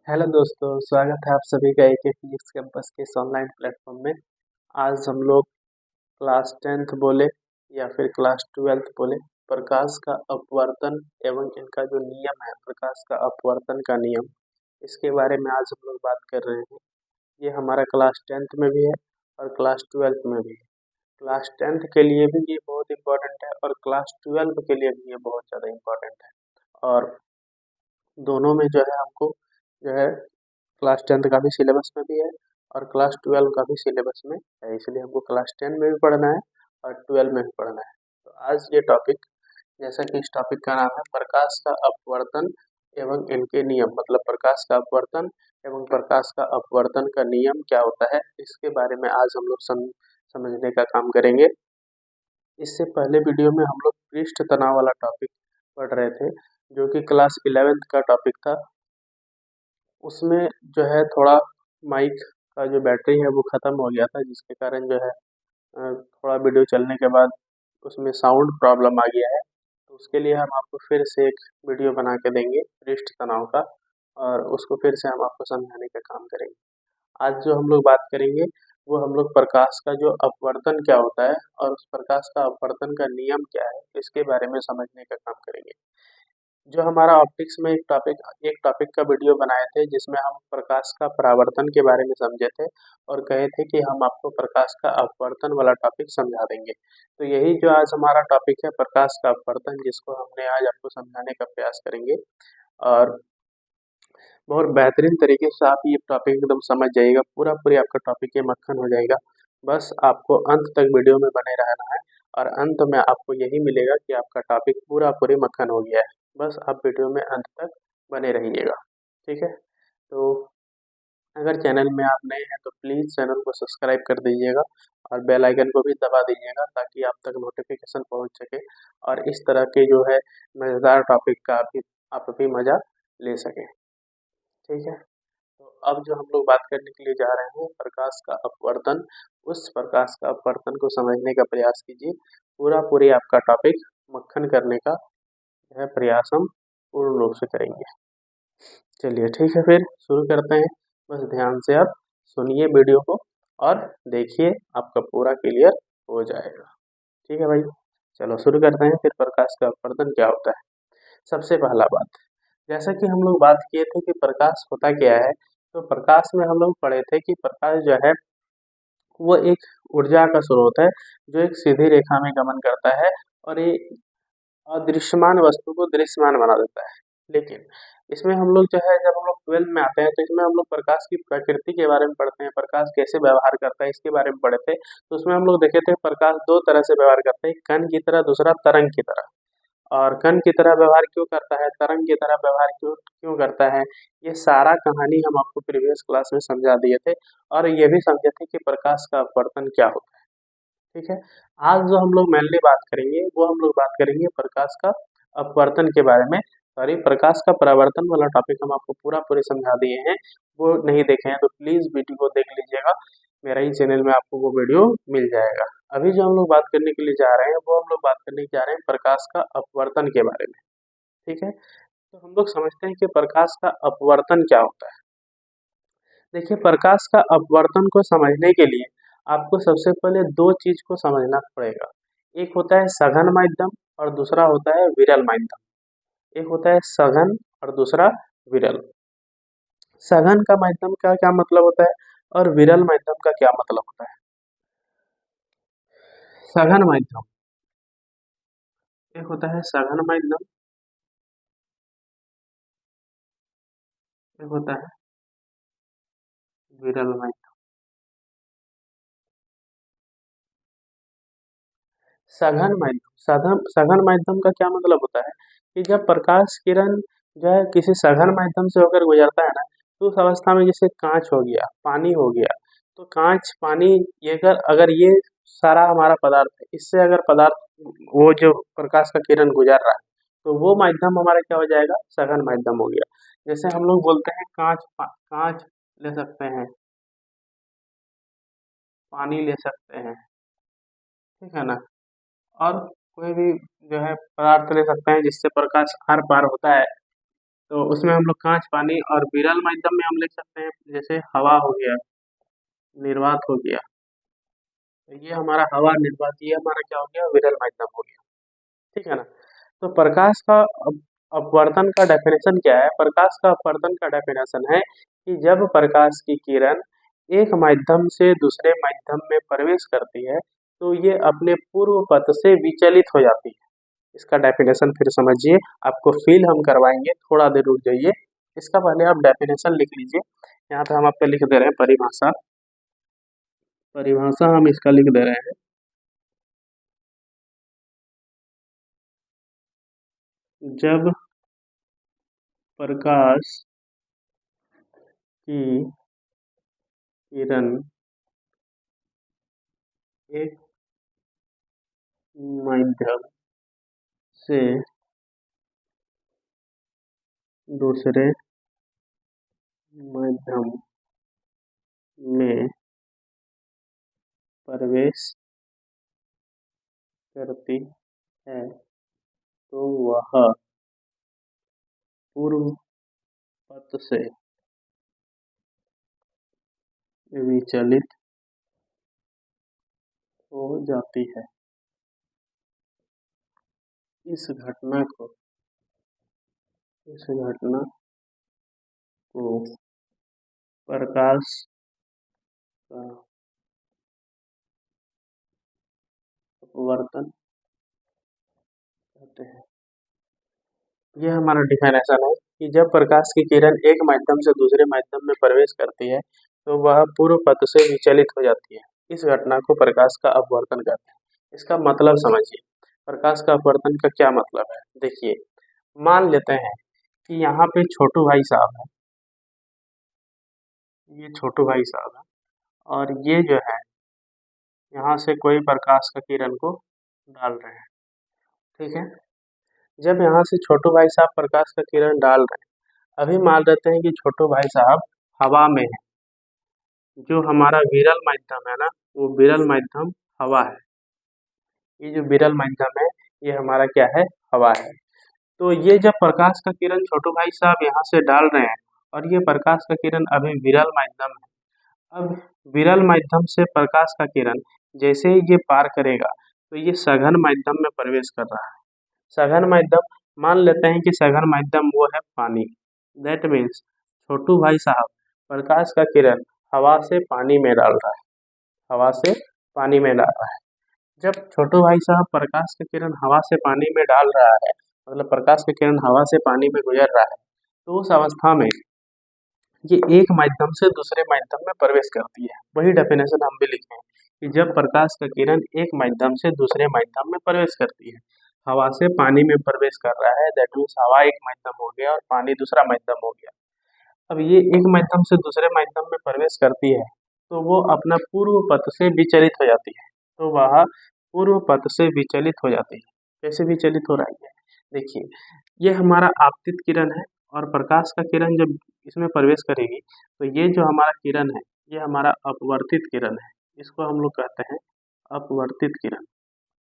Hello दोस्तों, स्वागत है आप सभी का एक फिजिक्स कैंपस के इस ऑनलाइन प्लेटफॉर्म में। आज हम लोग क्लास 10th बोले या फिर क्लास 12th बोले, प्रकाश का अपवर्तन एवं इनका जो नियम है, प्रकाश का अपवर्तन का नियम, इसके बारे में आज हम लोग बात कर रहे हैं। ये हमारा क्लास 10th में भी है और क्लास 12th में भी है। क्लास 10th के लिए भी ये बहुत इंपॉर्टेंट है और क्लास 12th के लिए भी ये बहुत ज़्यादा इंपॉर्टेंट है। और दोनों में जो है हमको जो है क्लास 10th का भी सिलेबस में भी है और क्लास 12 का भी सिलेबस में है, इसलिए हमको क्लास 10 में भी पढ़ना है और 12 में भी पढ़ना है। तो आज ये टॉपिक, जैसा कि इस टॉपिक का नाम है प्रकाश का अपवर्तन एवं इनके नियम, मतलब प्रकाश का अपवर्तन एवं प्रकाश का अपवर्तन का नियम क्या होता है, इसके बारे में आज हम लोग समझने का काम करेंगे। इससे पहले वीडियो में हम लोग पृष्ठ तनाव वाला टॉपिक पढ़ रहे थे, जो कि क्लास 11th का टॉपिक था। उसमें जो है थोड़ा माइक का जो बैटरी है वो ख़त्म हो गया था, जिसके कारण जो है थोड़ा वीडियो चलने के बाद उसमें साउंड प्रॉब्लम आ गया है। तो उसके लिए हम आपको फिर से एक वीडियो बना के देंगे पृष्ठ तनाव का, और उसको फिर से हम आपको समझाने का काम करेंगे। आज जो हम लोग बात करेंगे वो हम लोग प्रकाश का जो अपवर्तन क्या होता है और उस प्रकाश का अपवर्तन का नियम क्या है, इसके बारे में समझने का काम करेंगे। जो हमारा ऑप्टिक्स में एक टॉपिक का वीडियो बनाए थे, जिसमें हम प्रकाश का परावर्तन के बारे में समझे थे और कहे थे कि हम आपको प्रकाश का अपवर्तन वाला टॉपिक समझा देंगे। तो यही जो आज हमारा टॉपिक है, प्रकाश का अपवर्तन, जिसको हमने आज आपको समझाने का प्रयास करेंगे। और बहुत बेहतरीन तरीके से आप ये टॉपिक एकदम समझ जाइएगा, पूरा पूरी आपका टॉपिक ये मक्खन हो जाएगा। बस आपको अंत तक वीडियो में बने रहना है और अंत में आपको यही मिलेगा कि आपका टॉपिक पूरा पूरी मक्खन हो गया है। बस आप वीडियो में अंत तक बने रहिएगा, ठीक है। तो अगर चैनल में आप नए हैं तो प्लीज़ चैनल को सब्सक्राइब कर दीजिएगा और बेल आइकन को भी दबा दीजिएगा, ताकि आप तक नोटिफिकेशन पहुंच सके और इस तरह के जो है मज़ेदार टॉपिक का आप भी मज़ा ले सकें, ठीक है। तो अब जो हम लोग बात करने के लिए जा रहे हैं प्रकाश का अपवर्तन, उस प्रकाश का अपवर्तन को समझने का प्रयास कीजिए। पूरा पूरी आपका टॉपिक मक्खन करने का जो है प्रयास हम पूर्ण रूप से करेंगे। चलिए ठीक है, फिर शुरू करते हैं। बस ध्यान से आप सुनिए वीडियो को और देखिए, आपका पूरा क्लियर हो जाएगा, ठीक है भाई। चलो शुरू करते हैं, फिर प्रकाश का अपवर्तन क्या होता है। सबसे पहला बात, जैसा कि हम लोग बात किए थे कि प्रकाश होता क्या है, तो प्रकाश में हम लोग पढ़े थे कि प्रकाश जो है वो एक ऊर्जा का स्रोत है, जो एक सीधी रेखा में गमन करता है और ये अदृश्यमान वस्तु को दृश्यमान बना देता है। लेकिन इसमें हम लोग जो है, जब हम लोग 12th में आते हैं तो इसमें हम लोग प्रकाश की प्रकृति के बारे में पढ़ते हैं, प्रकाश कैसे व्यवहार करता है इसके बारे में पढ़े थे। तो उसमें हम लोग देखे थे प्रकाश दो तरह से व्यवहार करता है, एक कण की तरह, दूसरा तरंग की तरह। और कण की तरह व्यवहार क्यों करता है, तरंग की तरह व्यवहार क्यों क्यों करता है, ये सारा कहानी हम आपको प्रीवियस क्लास में समझा दिए थे। और ये भी समझे थे कि प्रकाश का अपवर्तन क्या होता है, ठीक है। आज जो हम लोग मेनली बात करेंगे वो हम लोग बात करेंगे प्रकाश का अपवर्तन के बारे में। सॉरी, प्रकाश का परावर्तन वाला टॉपिक हम आपको पूरा पूरे समझा दिए हैं। वो नहीं देखे हैं तो प्लीज़ वीडियो को देख लीजिएगा, मेरा ही चैनल में आपको वो वीडियो मिल जाएगा। अभी जो हम लोग बात करने के लिए जा रहे हैं वो हम लोग बात करने जा रहे हैं प्रकाश का अपवर्तन के बारे में, ठीक है। तो हम लोग समझते हैं कि प्रकाश का अपवर्तन क्या होता है। देखिए, प्रकाश का अपवर्तन को समझने के लिए आपको सबसे पहले दो चीज को समझना पड़ेगा। एक होता है सघन माध्यम और दूसरा होता है विरल माध्यम। एक होता है सघन और दूसरा विरल। सघन का माध्यम का क्या मतलब होता है और विरल माध्यम का क्या मतलब होता है। सघन माध्यम, एक होता है सघन माध्यम, एक होता है विरल माध्यम। सघन माध्यम, सघन माध्यम का क्या मतलब होता है कि जब प्रकाश किरण जो है किसी सघन माध्यम से होकर गुजरता है ना, तो उस अवस्था में जैसे कांच हो गया, पानी हो गया, तो कांच, पानी, ये अगर अगर ये सारा हमारा पदार्थ है, इससे अगर पदार्थ वो जो प्रकाश का किरण गुजर रहा है, तो वो माध्यम हमारा क्या हो जाएगा, सघन माध्यम हो गया। जैसे हम लोग बोलते हैं कांच ले सकते हैं, पानी ले सकते हैं, ठीक है ना। और कोई भी जो है पदार्थ ले सकते हैं जिससे प्रकाश आर पार होता है, तो उसमें हम लोग कांच, पानी और विरल माध्यम में हम लिख सकते हैं, जैसे हवा हो गया, निर्वात हो गया। तो ये हमारा हवा, निर्वात, ये हमारा क्या हो गया, विरल माध्यम हो गया। ठीक है ना। तो प्रकाश का अपवर्तन का डेफिनेशन क्या है? प्रकाश का अपवर्तन का डेफिनेशन है कि जब प्रकाश की किरण एक माध्यम से दूसरे माध्यम में प्रवेश करती है तो ये अपने पूर्व पथ से विचलित हो जाती है। इसका डेफिनेशन फिर समझिए, आपको फील हम करवाएंगे, थोड़ा देर रुक जाइए। इसका पहले आप डेफिनेशन लिख लीजिए। यहाँ पे हम आपको लिख दे रहे हैं परिभाषा। परिभाषा हम इसका लिख दे रहे हैं। जब प्रकाश की किरण एक माध्यम से दूसरे माध्यम में प्रवेश करती है तो वह पूर्व पथ से विचलित हो जाती है। इस घटना को इस घटना को प्रकाश का अपवर्तन कहते हैं। ये हमारा डिफिनेशन है कि जब प्रकाश की किरण एक माध्यम से दूसरे माध्यम में प्रवेश करती है तो वह पूर्व पथ से विचलित हो जाती है। इस घटना को प्रकाश का अपवर्तन कहते हैं। इसका मतलब समझिए, प्रकाश का अपवर्तन का क्या मतलब है। देखिए, मान लेते हैं कि यहाँ पे छोटू भाई साहब है, ये छोटू भाई साहब है, और ये जो है यहाँ से कोई प्रकाश का किरण को डाल रहे हैं। ठीक है। जब यहाँ से छोटू भाई साहब प्रकाश का किरण डाल रहे हैं, अभी मान लेते हैं कि छोटू भाई साहब हवा में है। जो हमारा विरल माध्यम है ना, वो विरल माध्यम हवा है। ये जो विरल माध्यम है, ये हमारा क्या है, हवा है। तो ये जब प्रकाश का किरण छोटू भाई साहब यहाँ से डाल रहे हैं और ये प्रकाश का किरण अभी विरल माध्यम है। अब विरल माध्यम से प्रकाश का किरण जैसे ही ये पार करेगा तो ये सघन माध्यम में प्रवेश कर रहा है। सघन माध्यम, मान लेते हैं कि सघन माध्यम वो है पानी। दैट मीन्स छोटू भाई साहब प्रकाश का किरण हवा से पानी में डाल रहा है, हवा से पानी में डाल रहा है। जब छोटू भाई साहब प्रकाश का किरण हवा से पानी में डाल रहा है, मतलब प्रकाश का किरण हवा से पानी में गुजर रहा है, तो उस अवस्था में ये एक माध्यम से दूसरे माध्यम में प्रवेश करती है। वही डेफिनेशन हम भी लिखे हैं कि जब प्रकाश का किरण एक माध्यम से दूसरे माध्यम में प्रवेश करती है, हवा से पानी में प्रवेश कर रहा है, दैट मीन्स हवा एक माध्यम हो गया और पानी दूसरा माध्यम हो गया। अब ये एक माध्यम से दूसरे माध्यम में प्रवेश करती है तो वो अपना पूर्व पथ से विचलित हो जाती है। तो वह पूर्व पथ से विचलित हो जाती है। कैसे विचलित हो रही है? देखिए, ये हमारा आपतित किरण है और प्रकाश का किरण जब इसमें प्रवेश करेगी तो ये जो हमारा किरण है, ये हमारा अपवर्तित किरण है। इसको हम लोग कहते हैं अपवर्तित किरण।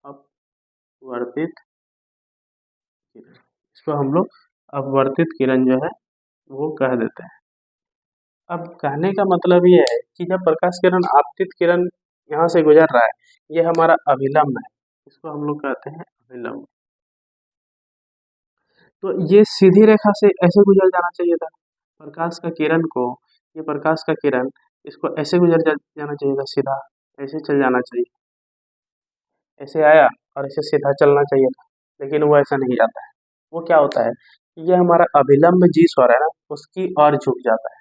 अपवर्तित किरण, इसको हम लोग अपवर्तित किरण जो है वो कह देते हैं। अब कहने का मतलब ये है कि जब प्रकाश किरण आपतित किरण यहाँ से गुजर रहा है, ये हमारा अभिलंब है, इसको हम लोग कहते हैं अभिलंब। तो ये सीधी रेखा से ऐसे गुजर जाना चाहिए था प्रकाश का किरण को, ये प्रकाश का किरण इसको ऐसे जाना चाहिए था, सीधा ऐसे चल जाना चाहिए, ऐसे आया और ऐसे सीधा चलना चाहिए था, लेकिन वो ऐसा नहीं जाता है। वो क्या होता है, ये हमारा अभिलंब जिस ओर है ना, उसकी ओर झुक जाता है।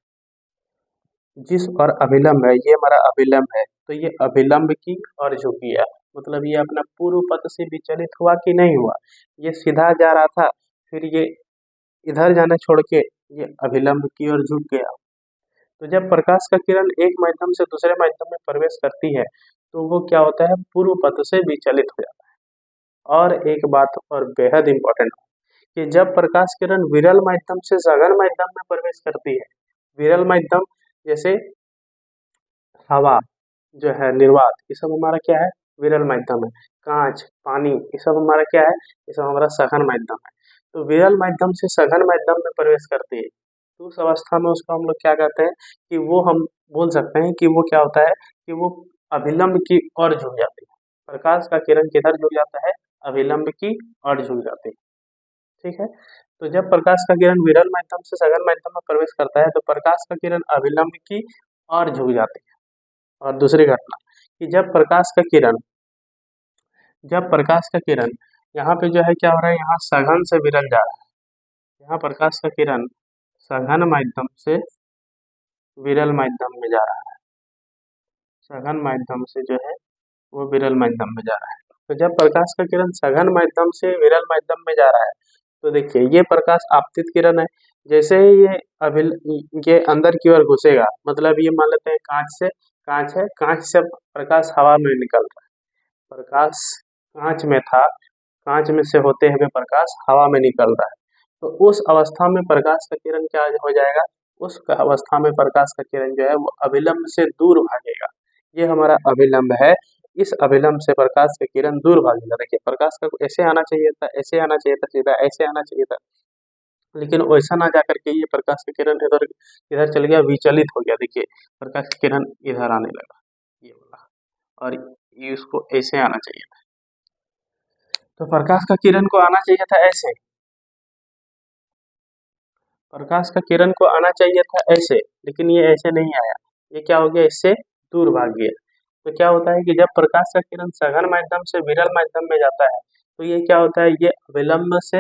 जिस और अभिलंब है, ये हमारा अभिलंब है, तो ये अभिलंब की और झुक गया। मतलब ये अपना पूर्व पथ से विचलित हुआ कि नहीं हुआ? ये सीधा जा रहा था, फिर ये इधर जाना छोड़ के ये अभिलंब की ओर झुक गया। तो जब प्रकाश का किरण एक माध्यम से दूसरे माध्यम में प्रवेश करती है तो वो क्या होता है, पूर्व पथ से विचलित हो जाता है। और एक बात और बेहद इंपॉर्टेंट, कि जब प्रकाश किरण विरल माध्यम से सघन माध्यम में प्रवेश करती है, विरल माध्यम जैसे हवा जो है, निर्वात, ये सब हमारा क्या है, विरल माध्यम है। कांच, पानी, ये सब हमारा क्या है, ये सब हमारा सघन माध्यम है। तो विरल माध्यम से सघन माध्यम में प्रवेश करती है, तो उस अवस्था में उसको हम लोग क्या कहते हैं कि वो हम बोल सकते हैं कि वो क्या होता है कि वो अभिलंब की ओर झुक जाती है। प्रकाश का किरण किधर झुक जाता है? अभिलंब की ओर झुक जाती है। ठीक है, तो जब प्रकाश का किरण विरल माध्यम से सघन माध्यम में प्रवेश करता है तो प्रकाश का किरण अभिलंब की ओर झुक जाती है। और दूसरी घटना कि जब प्रकाश का किरण यहाँ पे जो है क्या हो रहा है, यहाँ सघन से विरल जा रहा है, यहाँ प्रकाश का किरण सघन माध्यम से विरल माध्यम में जा रहा है, सघन माध्यम से जो है वो विरल माध्यम में जा रहा है। तो जब प्रकाश का किरण सघन माध्यम से विरल माध्यम में जा रहा है तो देखिए ये प्रकाश आपतित किरण है। जैसे ही ये अंदर की ओर घुसेगा, मतलब ये मान लेते हैं कांच है, कांच से प्रकाश हवा में निकल रहा है, प्रकाश कांच में था, कांच में से होते हुए प्रकाश हवा में निकल रहा है, तो उस अवस्था में प्रकाश का किरण क्या हो जाएगा, उस अवस्था में प्रकाश का किरण जो है वो अभिलंब से दूर भागेगा। ये हमारा अभिलंब है, इस अभिलंब से प्रकाश का किरण दूर भागेगा। देखिए प्रकाश का ऐसे आना चाहिए था, ऐसे आना चाहिए था, सीधा ऐसे आना चाहिए था, लेकिन वैसा ना जा करके ये प्रकाश का किरण इधर इधर चल गया, विचलित हो गया। देखिए प्रकाश का किरण इधर आने लगा, ये वाला, और ये इसको ऐसे आना चाहिए था। तो प्रकाश का किरण को आना चाहिए था ऐसे, प्रकाश का किरण को आना चाहिए था ऐसे, लेकिन ये ऐसे नहीं आया, ये क्या हो गया, इससे दूर भाग गया। तो क्या होता है कि जब प्रकाश का किरण सघन माध्यम से विरल माध्यम में जाता है तो ये क्या होता है, ये अभिलंब से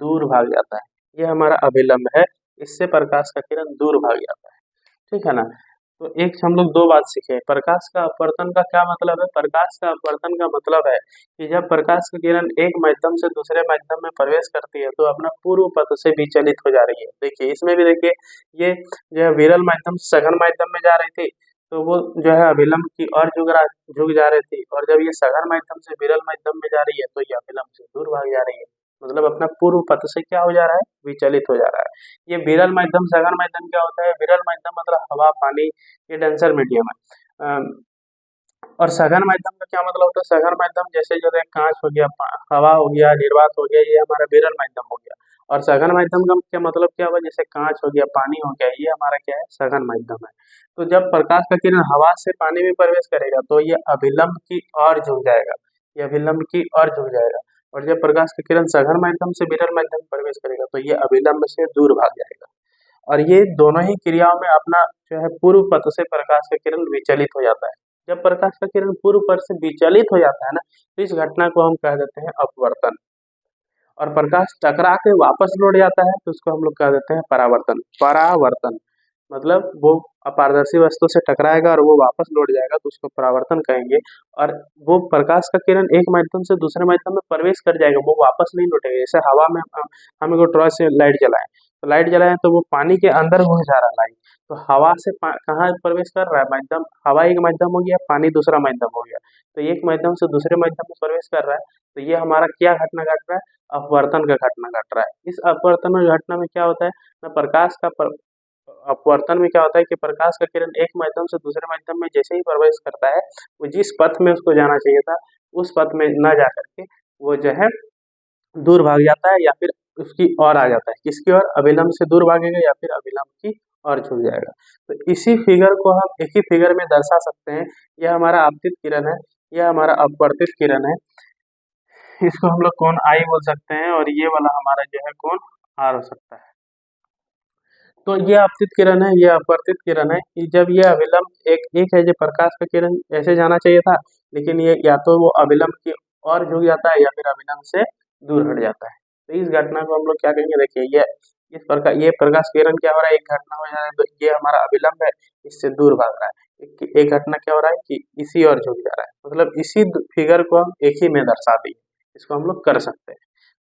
दूर भाग जाता है, ये हमारा अभिलंब है, इससे प्रकाश का किरण दूर भाग जाता है। ठीक है ना। तो एक हम लोग दो बात सीखे, प्रकाश का अपवर्तन का क्या मतलब है। प्रकाश का अपवर्तन का मतलब है कि जब प्रकाश की किरण एक माध्यम से दूसरे माध्यम में प्रवेश करती है तो अपना पूर्व पथ से विचलित हो जा रही है। देखिए इसमें भी देखिए ये जो है विरल माध्यम से सघन माध्यम में जा रही थी तो वो जो है अभिलंब की ओर झुक जा रही थी, और जब ये सघन माध्यम से विरल माध्यम में जा रही है तो ये अभिलंब से दूर भाग जा रही है, मतलब अपना पूर्व पथ से क्या हो जा रहा है, विचलित हो जा रहा है। ये विरल माध्यम सघन माध्यम क्या होता है, विरल माध्यम मतलब हवा पानी, ये डेंसर मीडियम है। और सघन माध्यम का क्या मतलब होता है, सघन माध्यम जैसे जो है कांच हो गया, हवा हो गया, निर्वात हो गया, ये हमारा विरल माध्यम हो गया। और सघन माध्यम का क्या मतलब क्या हुआ, जैसे कांच हो गया, पानी हो गया, ये हमारा क्या है, सघन माध्यम है। तो जब प्रकाश का किरण हवा से पानी में प्रवेश करेगा तो ये अभिलंब की ओर झुक जाएगा, ये अभिलंब की ओर झुक जाएगा। और जब प्रकाश का किरण सघन माध्यम से विरल माध्यम में प्रवेश करेगा तो ये अभिलंब से दूर भाग जाएगा। और ये दोनों ही क्रियाओं में अपना जो है पूर्व पथ से प्रकाश का किरण विचलित हो जाता है। जब प्रकाश का किरण पूर्व पथ से विचलित हो जाता है ना, तो इस घटना को हम कह देते हैं अपवर्तन। और प्रकाश टकरा के वापस लौट जाता है तो उसको हम लोग कह देते हैं परावर्तन। परावर्तन मतलब वो अपारदर्शी वस्तु से टकराएगा और वो वापस लौट जाएगा तो उसको परावर्तन कहेंगे। और वो प्रकाश का किरण एक माध्यम से दूसरे माध्यम में प्रवेश कर जाएगा, वो वापस नहीं लौटेगा। जैसे हवा में हम एगो टॉर्च से लाइट जलाएं, तो लाइट जलाएं तो वो पानी के अंदर घुस जा रहा है लाइट, तो हवा से कहाँ प्रवेश कर रहा है, माध्यम, हवा एक माध्यम हो गया, पानी दूसरा माध्यम हो गया, तो एक माध्यम से दूसरे माध्यम में प्रवेश कर रहा है। तो ये हमारा क्या घटना घट रहा है, अपवर्तन का घटना घट रहा है। इस अपवर्तन घटना में क्या होता है ना, प्रकाश का अपवर्तन में क्या होता है कि प्रकाश का किरण एक माध्यम से दूसरे माध्यम में जैसे ही प्रवेश करता है, वो जिस पथ में उसको जाना चाहिए था उस पथ में न जा करके वो जो है दूर भाग जाता है, या फिर उसकी ओर आ जाता है। किसकी ओर, अभिलंब से दूर भागेगा या फिर अभिलंब की ओर झुक जाएगा। तो इसी फिगर को हम एक ही फिगर में दर्शा सकते हैं। यह हमारा आपतित किरण है, यह हमारा अपवर्तित किरण है, इसको हम लोग कोण आई बोल सकते हैं, और ये वाला हमारा जो है कोण आर हो सकता है। तो ये आपतित किरण है, ये अपवर्तित किरण है कि जब ये अभिलंब एक है, जो प्रकाश का किरण ऐसे जाना चाहिए था, लेकिन ये या तो वो अभिलंब की ओर झुक जाता है या फिर अभिलंब से दूर हट जाता है। तो इस घटना को हम लोग क्या कहेंगे, देखिए ये प्रकाश किरण क्या हो रहा है, एक घटना हो जा रहा है तो ये हमारा अभिलंब है, इससे दूर भाग रहा है। एक घटना क्या हो रहा है कि इसी ओर झुक जा रहा है, मतलब इसी फिगर को हम एक ही में दर्शा दिए, इसको हम लोग कर सकते हैं।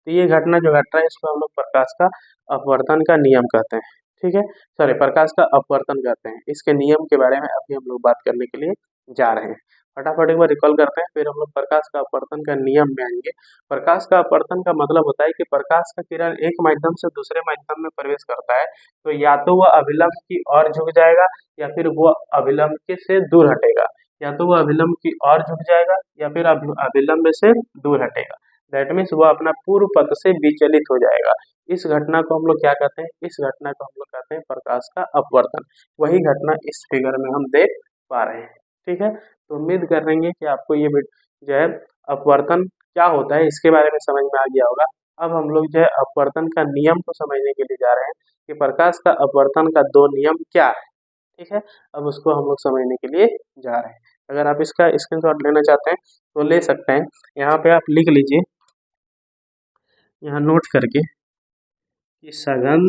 तो ये घटना जो घट रहा है इसको हम लोग प्रकाश का अपवर्तन का नियम कहते हैं। ठीक है, सॉरी, प्रकाश का अपवर्तन कहते हैं। इसके नियम के बारे में अभी हम लोग बात करने के लिए जा रहे हैं। फटाफट एक बार रिकॉल करते हैं, फिर हम लोग प्रकाश का अपवर्तन का नियम में आएंगे। प्रकाश का अपवर्तन का मतलब होता है कि प्रकाश का किरण एक माध्यम से दूसरे माध्यम में प्रवेश करता है तो या तो वह अभिलंब की ओर झुक जाएगा या फिर वह अभिलंब के से दूर हटेगा, या तो वह अभिलंब की ओर झुक जाएगा या फिर अभिलंब से दूर हटेगा। दैट मीन्स वो अपना पूर्व पथ से विचलित हो जाएगा। इस घटना को हम लोग क्या कहते हैं, इस घटना को हम लोग कहते हैं प्रकाश का अपवर्तन। वही घटना इस फिगर में हम देख पा रहे हैं। ठीक है, तो उम्मीद कर रहे हैं कि आपको ये जो है अपवर्तन क्या होता है इसके बारे में समझ में आ गया होगा। अब हम लोग जो है अपवर्तन का नियम को समझने के लिए जा रहे हैं कि प्रकाश का अपवर्तन का दो नियम क्या है। ठीक है, अब उसको हम लोग समझने के लिए जा रहे हैं। अगर आप इसका स्क्रीनशॉट लेना चाहते हैं तो ले सकते हैं। यहाँ पे आप लिख लीजिए, यहाँ नोट करके, कि सघन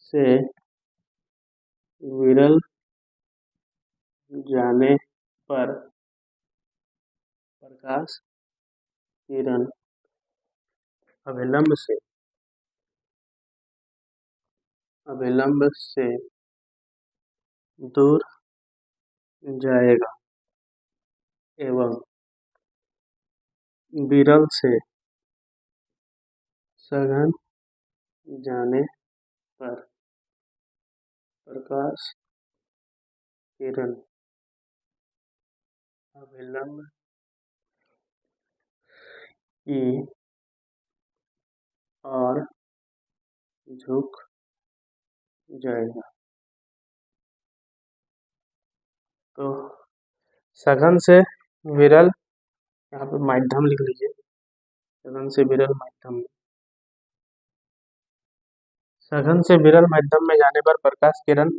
से विरल जाने पर प्रकाश किरण अभिलंब से दूर जाएगा एवं विरल से सघन जाने पर प्रकाश किरण अभिलंब की ओर झुक जाएगा। तो सघन से विरल, यहाँ पे माध्यम लिख लीजिए, सघन से विरल माध्यम, सघन से विरल माध्यम में जाने पर प्रकाश किरण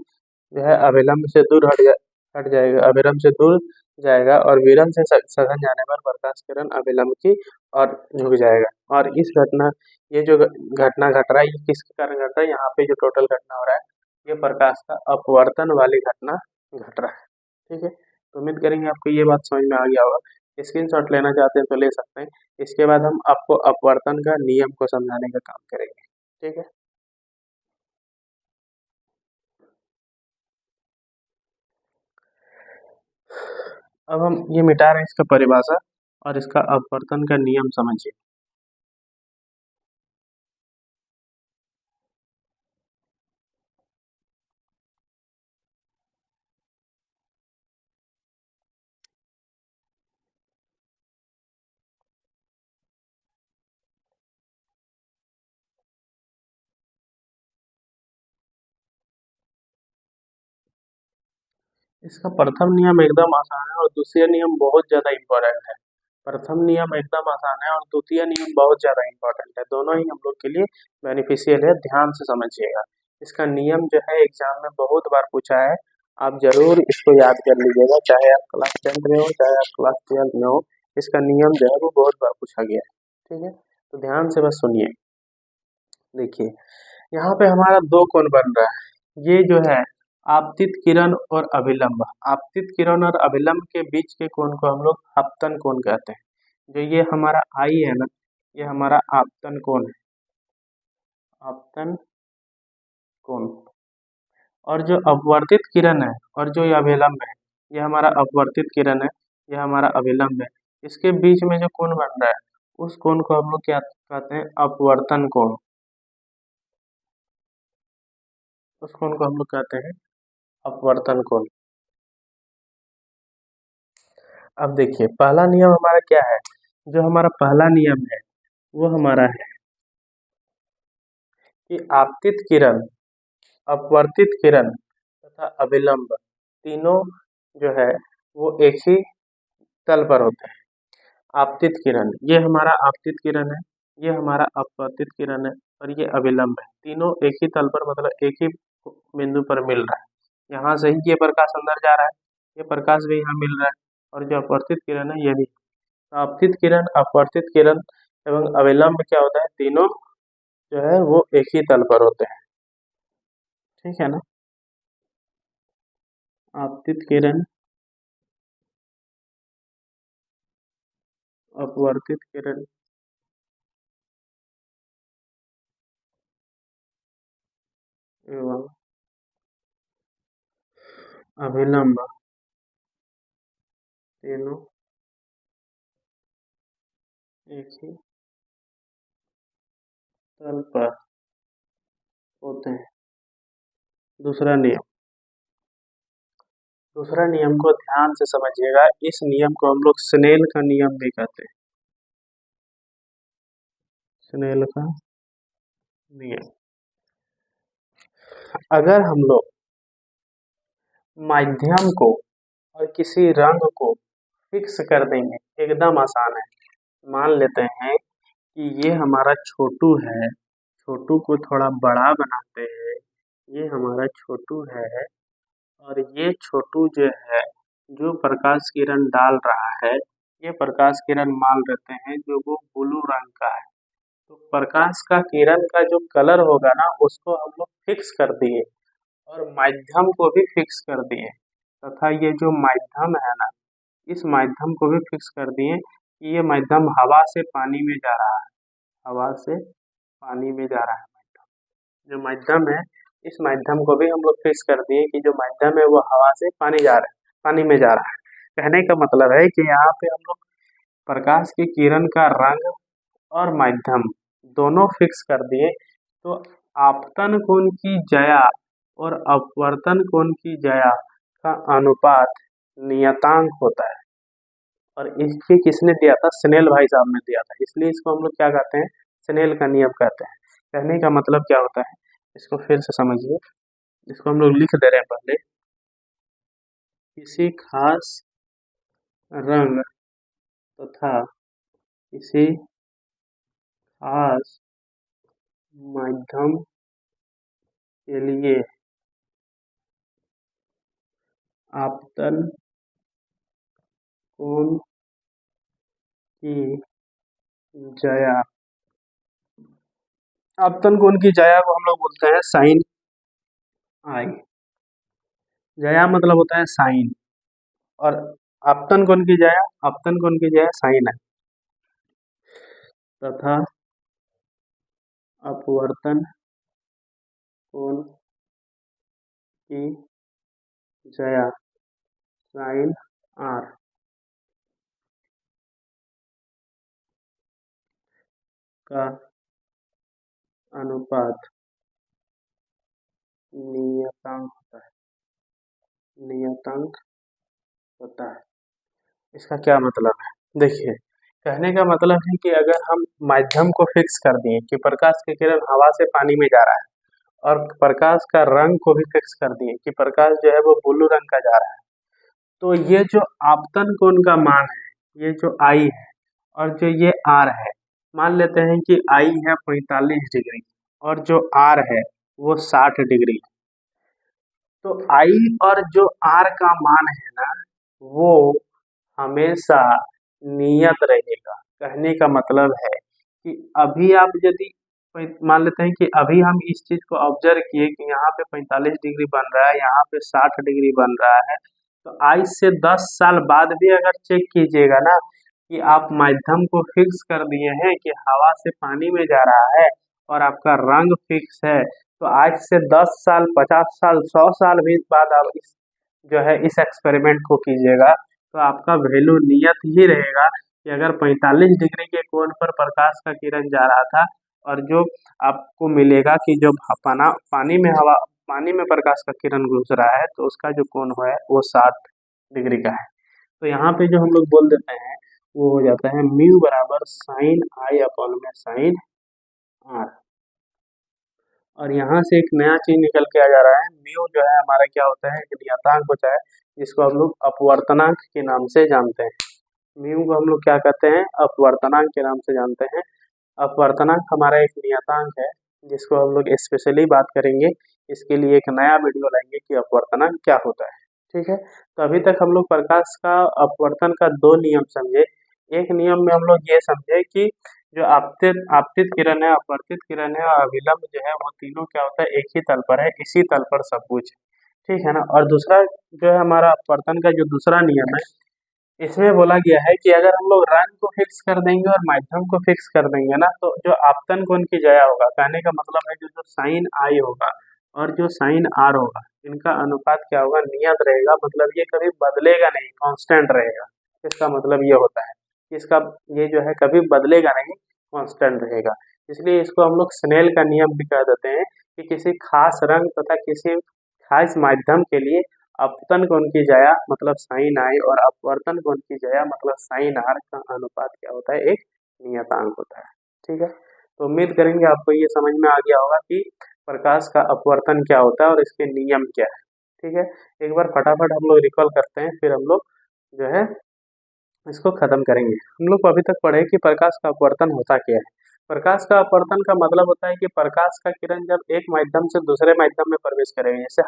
जो है अभिलंब से दूर हट जाएगा, अभिलंब से दूर जाएगा, और विरल से सघन जाने पर प्रकाश किरण अभिलंब की और झुक जाएगा। और इस घटना, ये जो घटना घट रहा है, ये किसके कारण घट रहा है, यहाँ पे जो टोटल घटना हो रहा है ये प्रकाश का अपवर्तन वाली घटना घट रहा है। ठीक है, तो उम्मीद करेंगे आपको ये बात समझ में आ गया होगा। स्क्रीनशॉट लेना चाहते हैं तो ले सकते हैं। इसके बाद हम आपको अपवर्तन का नियम को समझाने का काम करेंगे। ठीक है, अब हम ये मिटा रहे हैं इसका परिभाषा और इसका अपवर्तन का नियम समझिए। इसका प्रथम नियम एकदम आसान है और दूसरा नियम बहुत ज़्यादा इम्पोर्टेंट है। प्रथम नियम एकदम आसान है और द्वितीय नियम बहुत ज़्यादा इम्पोर्टेंट है। दोनों ही हम लोग के लिए बेनिफिशियल है, ध्यान से समझिएगा। इसका नियम जो है एग्जाम में बहुत बार पूछा है, आप जरूर इसको याद कर लीजिएगा, चाहे आप क्लास 10th में हो चाहे आप क्लास 12th में हो। इसका नियम जो है वो बहुत बार पूछा गया है। ठीक है, तो ध्यान से बस सुनिए। देखिए, यहाँ पे हमारा दो कोण बन रहा है, ये जो है आपतित किरण और अभिलंब, आपतित किरण और अभिलंब के बीच के कोण को हम लोग आपतन कोण कहते हैं। जो ये हमारा आई है ना, ये हमारा आपतन कोण है, आपतन कोण। और जो अपवर्तित किरण है और जो ये अभिलंब है, ये हमारा अपवर्तित किरण है, ये हमारा अभिलंब है। इसके बीच में जो कोण बन रहा है उस कोण को हम लोग क्या कहते हैं, अपवर्तन कोण। उस कोण को हम लोग कहते हैं अपवर्तन कोण। अब देखिए, पहला नियम हमारा क्या है, जो हमारा पहला नियम है वो हमारा है कि आपतित किरण, अपवर्तित किरण तथा अभिलंब तीनों जो है वो एक ही तल पर होते हैं। आपतित किरण, ये हमारा आपतित किरण है, ये हमारा अपवर्तित किरण है, और ये अभिलंब है। तीनों एक ही तल पर, मतलब एक ही बिंदु पर मिल रहा है। यहाँ से ही ये प्रकाश अंदर जा रहा है, ये प्रकाश भी यहाँ मिल रहा है, और जो अपवर्तित किरण है ये भी। आपतित किरण, अपवर्तित किरण एवं अभिलंब क्या होता है, तीनों जो है वो एक ही तल पर होते हैं। ठीक है ना, आपतित किरण, अपवर्तित किरण एवं अभिलंब तीनों एक ही तल पर होते हैं। दूसरा नियम, दूसरा नियम को ध्यान से समझिएगा। इस नियम को हम लोग स्नेल का नियम भी कहते हैं। स्नेल का नियम। अगर हम लोग माध्यम को और किसी रंग को फिक्स कर देंगे, एकदम आसान है। मान लेते हैं कि ये हमारा छोटू है, छोटू को थोड़ा बड़ा बनाते हैं, ये हमारा छोटू है और ये छोटू जो है जो प्रकाश किरण डाल रहा है, ये प्रकाश किरण मान लेते हैं जो वो ब्लू रंग का है। तो प्रकाश का किरण का जो कलर होगा ना उसको हम लोग फिक्स कर दिए और माध्यम को भी फिक्स कर दिए, तथा ये जो माध्यम है ना इस माध्यम को भी फिक्स कर दिए कि ये माध्यम हवा से पानी में जा रहा है, हवा से पानी में जा रहा है माध्यम। जो माध्यम है इस माध्यम को भी हम लोग फिक्स कर दिए कि जो माध्यम है वो हवा से पानी जा रहा है, पानी में जा रहा है। कहने का मतलब है कि यहाँ पे हम लोग प्रकाश की किरण का रंग और माध्यम दोनों फिक्स कर दिए। तो आपतन कोण की ज्या और अपवर्तन कोण की ज्या का अनुपात नियतांक होता है। और इसके किसने दिया था? स्नेल भाई साहब ने दिया था, इसलिए इसको हम लोग क्या कहते हैं? स्नेल का नियम कहते हैं। कहने का मतलब क्या होता है इसको फिर से समझिए। इसको हम लोग लिख दे रहे हैं पहले। किसी खास रंग तथा किसी खास माध्यम के लिए आपतन कोण की ज्या, आपतन कोण की ज्या को हम लोग बोलते हैं साइन आई। ज्या मतलब होता है साइन और आपतन कोण की ज्या, आपतन कोण की ज्या साइन है, तथा अपवर्तन कोण की ज्या साइन आर का अनुपात नियतांक होता है, नियतांक होता है। इसका क्या मतलब है? देखिए, कहने का मतलब है कि अगर हम माध्यम को फिक्स कर दिए कि प्रकाश की किरण हवा से पानी में जा रहा है और प्रकाश का रंग को भी फिक्स कर दिए कि प्रकाश जो है वो ब्लू रंग का जा रहा है, तो ये जो आपतन कोण का मान है, ये जो आई है और जो ये आर है, मान लेते हैं कि आई है 45 डिग्री और जो आर है वो 60 डिग्री। तो आई और जो आर का मान है ना वो हमेशा नियत रहेगा। कहने का मतलब है कि अभी आप यदि मान लेते हैं कि अभी हम इस चीज को ऑब्जर्व किए कि यहाँ पे 45 डिग्री बन रहा है, यहाँ पे 60 डिग्री बन रहा है, तो आज से 10 साल बाद भी अगर चेक कीजिएगा ना कि आप माध्यम को फिक्स कर दिए हैं कि हवा से पानी में जा रहा है और आपका रंग फिक्स है, तो आज से 10 साल 50 साल 100 साल भी बाद आप इस जो है इस एक्सपेरिमेंट को कीजिएगा तो आपका वैल्यू नियत ही रहेगा कि अगर 45 डिग्री के कोण पर प्रकाश का किरण जा रहा था और जो आपको मिलेगा कि जो पानी में हवा पानी में प्रकाश का किरण घुस रहा है तो उसका जो कोण है वो 60 डिग्री का है। तो यहाँ पे जो हम लोग बोल देते हैं वो हो जाता है म्यू बराबर साइन आई अपॉन में साइन आर। और यहाँ से एक नया चीज निकल के आ जा रहा है, म्यू जो है हमारा क्या होता है? एक नियतांक होता है जिसको हम लोग अपवर्तनांक के नाम से जानते हैं। म्यू को हम लोग क्या कहते हैं? अपवर्तनांक के नाम से जानते हैं। अपवर्तनांक हमारा एक नियतांक है जिसको हम लोग स्पेशली बात करेंगे, इसके लिए एक नया वीडियो लाएंगे कि अपवर्तनांक क्या होता है। ठीक है, तो अभी तक हम लोग प्रकाश का अपवर्तन का दो नियम समझे। एक नियम में हम लोग ये समझे कि जो आपतित आपतित किरण है, अपवर्तित किरण है और अभिलंब जो है वो तीनों क्या होता है? एक ही तल पर है, इसी तल पर सब कुछ, ठीक है ना। और दूसरा जो है हमारा अपवर्तन का जो दूसरा नियम है, इसमें बोला गया है कि अगर हम लोग रंग को फिक्स कर देंगे और माध्यम को फिक्स कर देंगे ना तो जो आपतन कोण की ज्या होगा, कहने का मतलब है जो साइन आई होगा और जो साइन आर होगा इनका अनुपात क्या होगा? नियत रहेगा। मतलब ये कभी बदलेगा नहीं, कांस्टेंट रहेगा। इसका मतलब ये होता है कि इसका ये जो है कभी बदलेगा नहीं, कांस्टेंट रहेगा। इसलिए इसको हम लोग स्नेल का नियम भी कह देते हैं कि किसी खास रंग तथा किसी खास माध्यम के लिए अपतन कोण की ज्या मतलब साइन आई और अपवर्तन कोण की ज्या मतलब साइन आर का अनुपात क्या होता है? एक नियतांक होता है। ठीक है, तो उम्मीद करेंगे आपको ये समझ में आ गया होगा कि प्रकाश का अपवर्तन क्या होता है और इसके नियम क्या है। ठीक है, एक बार फटाफट हम लोग रिकॉल करते हैं, फिर हम लोग जो है इसको खत्म करेंगे। हम लोग को अभी तक पढ़े कि प्रकाश का अपवर्तन होता क्या है। प्रकाश का अपवर्तन का मतलब होता है कि प्रकाश का किरण जब एक माध्यम से दूसरे माध्यम में प्रवेश करेगा, जैसे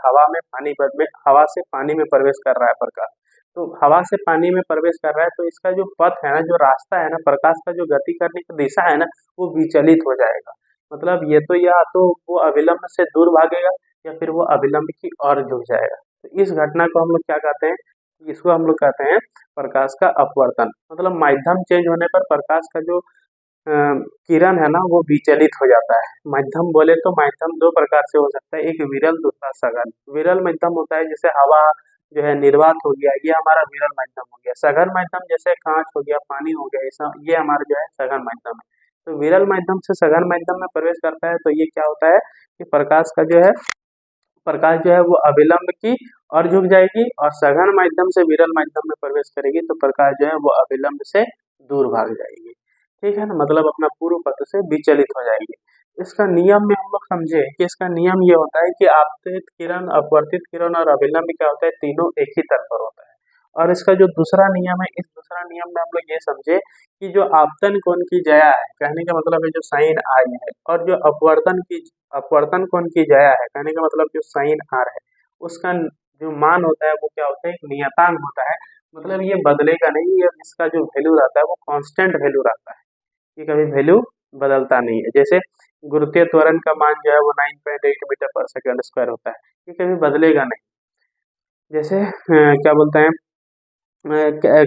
हवा से पानी में प्रवेश कर रहा है प्रकाश, तो हवा से पानी में प्रवेश कर रहा है तो इसका जो पथ है ना, जो रास्ता है ना, प्रकाश का जो गति करने की दिशा है ना, वो विचलित हो जाएगा। मतलब ये तो या तो वो अविलंब से दूर भागेगा या फिर वो अविलंब की ओर झुक जाएगा। तो इस घटना को हम लोग क्या कहते हैं, इसको हम लोग कहते हैं प्रकाश का अपवर्तन। मतलब माध्यम चेंज होने पर प्रकाश का जो अ, किरण है ना, वो विचलित हो जाता है। माध्यम बोले तो माध्यम दो प्रकार से हो सकता है, एक विरल, दूसरा सघन। विरल माध्यम होता है जैसे हवा जो है निर्वात हो गया, ये हमारा विरल माध्यम हो गया। सघन माध्यम जैसे कांच हो गया, पानी हो गया, ऐसा ये हमारा जो है सघन माध्यम है। तो विरल माध्यम से सघन माध्यम में प्रवेश करता है तो ये क्या होता है कि प्रकाश जो है वो अविलंब की और झुक जाएगी, और सघन माध्यम से विरल माध्यम में प्रवेश करेगी तो प्रकाश जो है वो अविलंब से दूर भाग जाएगी। ठीक है ना, मतलब अपना पूर्व पथ से विचलित हो जाएगी। इसका नियम में हम लोग समझे कि इसका नियम ये होता है कि आपतित किरण, अपवर्तित किरण और अविलंब क्या होता है, तीनों एक ही तल पर होता है। और इसका जो दूसरा नियम है, इस दूसरा नियम में हम लोग ये समझे कि जो आपतन कोण की जया है, कहने का मतलब है जो साइन आई है, और जो अपवर्तन कोण की जया है, कहने का मतलब जो साइन आर है, उसका जो मान होता है वो क्या होता है, एक नियतांक होता है। मतलब ये बदलेगा नहीं, ये इसका जो वैल्यू रहता है वो कांस्टेंट वैल्यू रहता है, ये कभी वैल्यू बदलता नहीं है। जैसे गुरुत्वीय त्वरण का मान जो है वो 9.8 मीटर पर सेकंड स्क्वायर होता है, ये कभी बदलेगा नहीं। जैसे क्या बोलते हैं,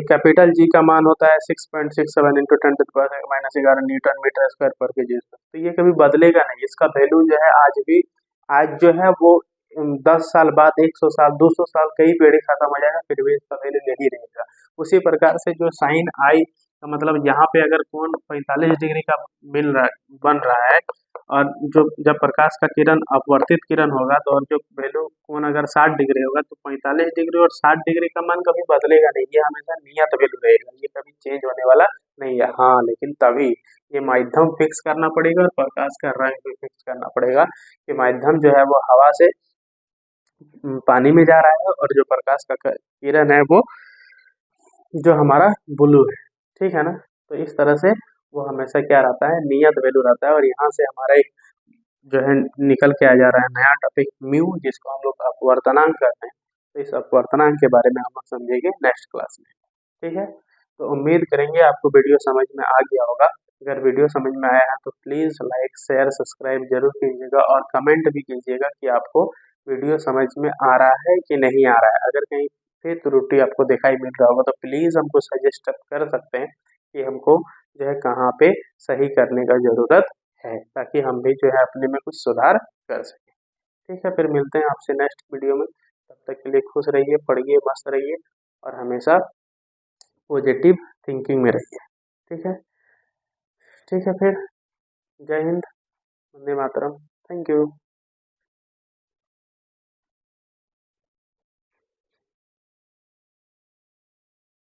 कैपिटल जी का मान होता है 6.67 इंटू 10⁻⁻11 न्यूटन मीटर स्क्वायर पर केजी। तो ये कभी बदलेगा नहीं, इसका वैल्यू जो है आज भी, आज जो है वो 10 साल बाद, 100 साल, 200 साल, कई पीढ़ी खत्म हो जाएगा फिर भी इसका वैल्यू यही रहेगा। उसी प्रकार से जो साइन आई का मतलब यहाँ पे अगर कोण 45 डिग्री का बन रहा है, और जो जब प्रकाश का किरण अपवर्तित किरण होगा तो, और जो वैल्यू कोण अगर 60 डिग्री होगा तो 45 डिग्री और 60 डिग्री का मान कभी बदलेगा नहीं, ये हमेशा नियत वैल्यू रहेगा, ये कभी चेंज होने वाला नहीं है। हाँ, लेकिन तभी ये माध्यम फिक्स करना पड़ेगा और प्रकाश का रंग भी फिक्स करना पड़ेगा कि माध्यम जो है वो हवा से पानी में जा रहा है, और जो प्रकाश का किरण है वो जो हमारा ब्लू है। ठीक है ना, तो इस तरह से वो हमेशा क्या रहता है, नियत वैल्यू रहता है। और यहाँ से हमारा एक जो है निकल के आ जा रहा है नया टॉपिक म्यू, जिसको हम लोग अपवर्तनांक कहते हैं। तो इस अपवर्तनांक के बारे में हम लोग समझेंगे नेक्स्ट क्लास में। ठीक है, तो उम्मीद करेंगे आपको वीडियो समझ में आ गया होगा। अगर वीडियो समझ में आया है तो प्लीज़ लाइक, शेयर, सब्सक्राइब जरूर कीजिएगा, और कमेंट भी कीजिएगा कि आपको वीडियो समझ में आ रहा है कि नहीं आ रहा है। अगर कहीं फिर त्रुटि आपको दिखाई मिल रहा होगा तो प्लीज़ हमको सजेस्ट कर सकते हैं कि हमको जो है कहाँ पे सही करने का ज़रूरत है, ताकि हम भी जो है अपने में कुछ सुधार कर सकें। ठीक है, फिर मिलते हैं आपसे नेक्स्ट वीडियो में। तब तक के लिए खुश रहिए, पढ़िए, मस्त रहिए, और हमेशा पॉजिटिव थिंकिंग में रहिए। ठीक है, ठीक है, फिर जय हिंद, वंदे मातरम, थैंक यू।